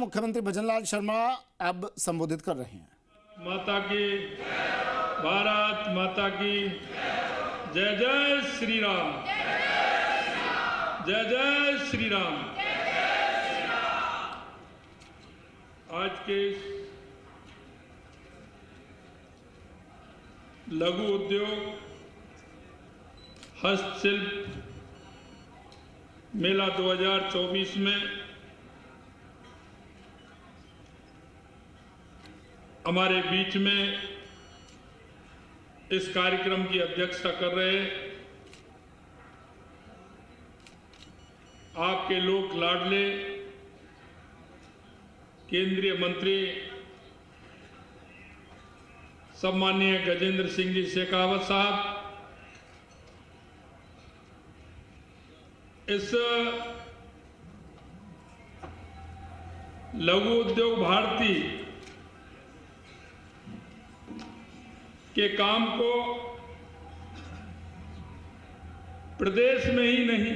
मुख्यमंत्री भजनलाल शर्मा अब संबोधित कर रहे हैं। माता की, भारत माता की जय जय श्री राम, जय जय श्री राम। आज के लघु उद्योग हस्तशिल्प मेला 2024 में हमारे बीच में इस कार्यक्रम की अध्यक्षता कर रहे आपके लोक लाडले केंद्रीय मंत्री सम्माननीय गजेंद्र सिंह जी शेखावत साहब, इस लघु उद्योग भारती के काम को प्रदेश में ही नहीं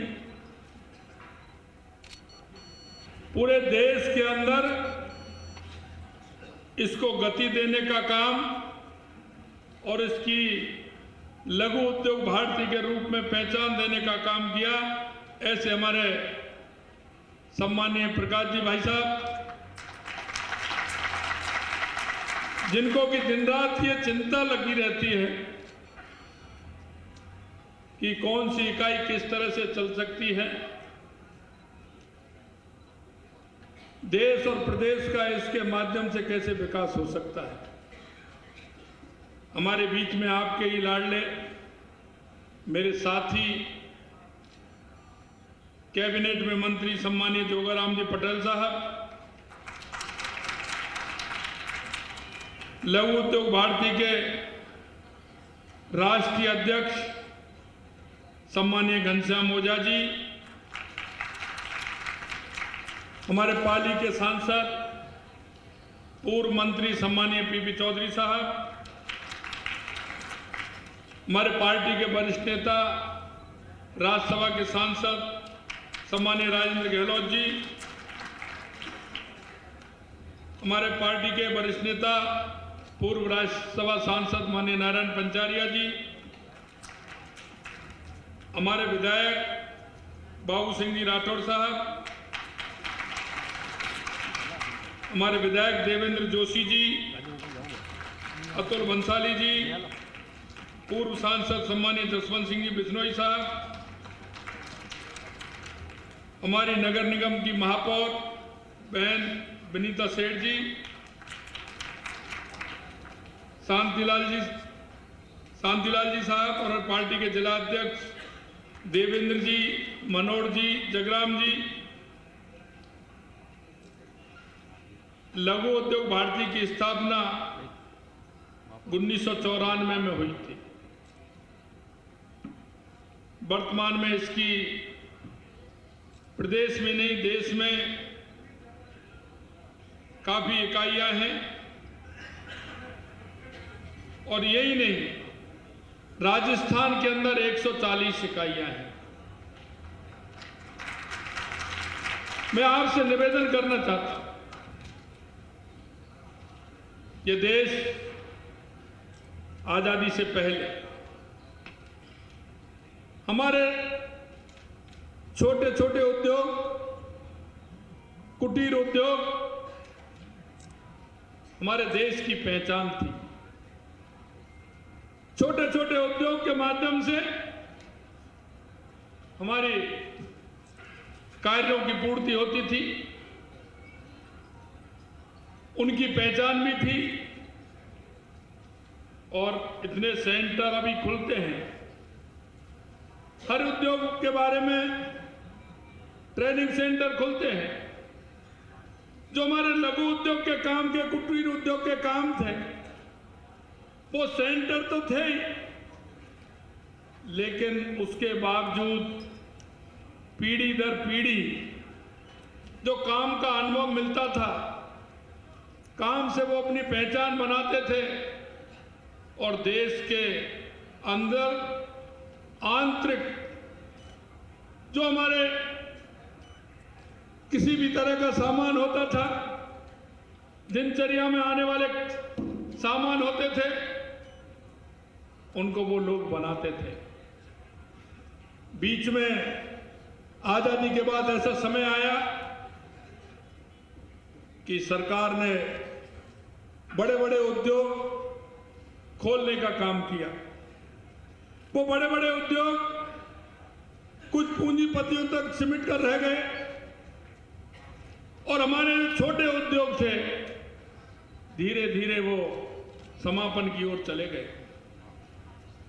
पूरे देश के अंदर इसको गति देने का काम और इसकी लघु उद्योग भारती के रूप में पहचान देने का काम किया। ऐसे हमारे सम्माननीय प्रकाश जी भाई साहब, जिनको कि दिन रात ये चिंता लगी रहती है कि कौन सी इकाई किस तरह से चल सकती है, देश और प्रदेश का इसके माध्यम से कैसे विकास हो सकता है। हमारे बीच में आपके ही लाडले मेरे साथी कैबिनेट में मंत्री सम्माननीय जोगाराम जी पटेल साहब, लघु उद्योग भारती के राष्ट्रीय अध्यक्ष सम्माननीय घनश्याम ओझा जी, हमारे पाली के सांसद पूर्व मंत्री सम्माननीय पीपी चौधरी साहब, हमारे पार्टी के वरिष्ठ नेता राज्यसभा के सांसद सम्माननीय राजेंद्र गहलोत जी, हमारे पार्टी के वरिष्ठ नेता पूर्व राज्यसभा सांसद माननीय नारायण पंचारिया जी, हमारे विधायक बाबू सिंह जी राठौर साहब, हमारे विधायक देवेंद्र जोशी जी, अतुल बंसाली जी, पूर्व सांसद सम्माननीय जसवंत सिंह जी बिश्नोई साहब, हमारी नगर निगम की महापौर बहन विनीता सेठ जी, शांतिलाल जी साहब और पार्टी के जिला अध्यक्ष देवेंद्र जी, मनोहर जी, जगराम जी। लघु उद्योग भारती की स्थापना 1994 में हुई थी। वर्तमान में इसकी प्रदेश में नहीं देश में काफी इकाइयां हैं और यही नहीं, राजस्थान के अंदर 140 इकाइयां हैं। मैं आपसे निवेदन करना चाहता हूं, ये देश आजादी से पहले हमारे छोटे छोटे उद्योग, कुटीर उद्योग हमारे देश की पहचान थी। छोटे छोटे उद्योग के माध्यम से हमारी कार्यों की पूर्ति होती थी, उनकी पहचान भी थी और इतने सेंटर अभी खुलते हैं। हर उद्योग के बारे में ट्रेनिंग सेंटर खुलते हैं। जो हमारे लघु उद्योग के काम के, कुटीर उद्योग के काम थे, वो सेंटर तो थे ही, लेकिन उसके बावजूद पीढ़ी दर पीढ़ी जो काम का अनुभव मिलता था, काम से वो अपनी पहचान बनाते थे और देश के अंदर आंतरिक जो हमारे किसी भी तरह का सामान होता था दिनचर्या में आने वाले सामान होते थे, उनको वो लोग बनाते थे। बीच में आजादी के बाद ऐसा समय आया कि सरकार ने बड़े बड़े उद्योग खोलने का काम किया। वो बड़े बड़े उद्योग कुछ पूंजीपतियों तक सिमट कर रह गए और हमारे जो छोटे उद्योग थे धीरे धीरे वो समापन की ओर चले गए।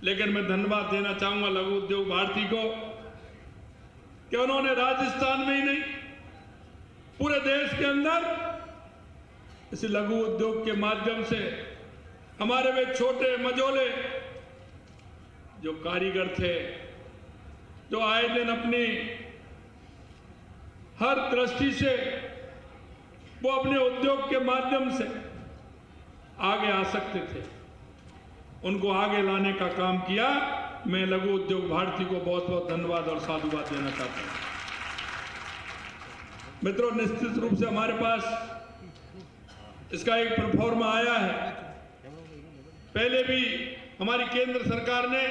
लेकिन मैं धन्यवाद देना चाहूंगा लघु उद्योग भारती को कि उन्होंने राजस्थान में ही नहीं पूरे देश के अंदर इस लघु उद्योग के माध्यम से हमारे वे छोटे मझोले जो कारीगर थे, जो आए दिन अपनी हर दृष्टि से वो अपने उद्योग के माध्यम से आगे आ सकते थे, उनको आगे लाने का काम किया। मैं लघु उद्योग भारती को बहुत बहुत धन्यवाद और साधुवाद देना चाहता हूं। मित्रों, निश्चित रूप से हमारे पास इसका एक प्रोफार्मा आया है। पहले भी हमारी केंद्र सरकार ने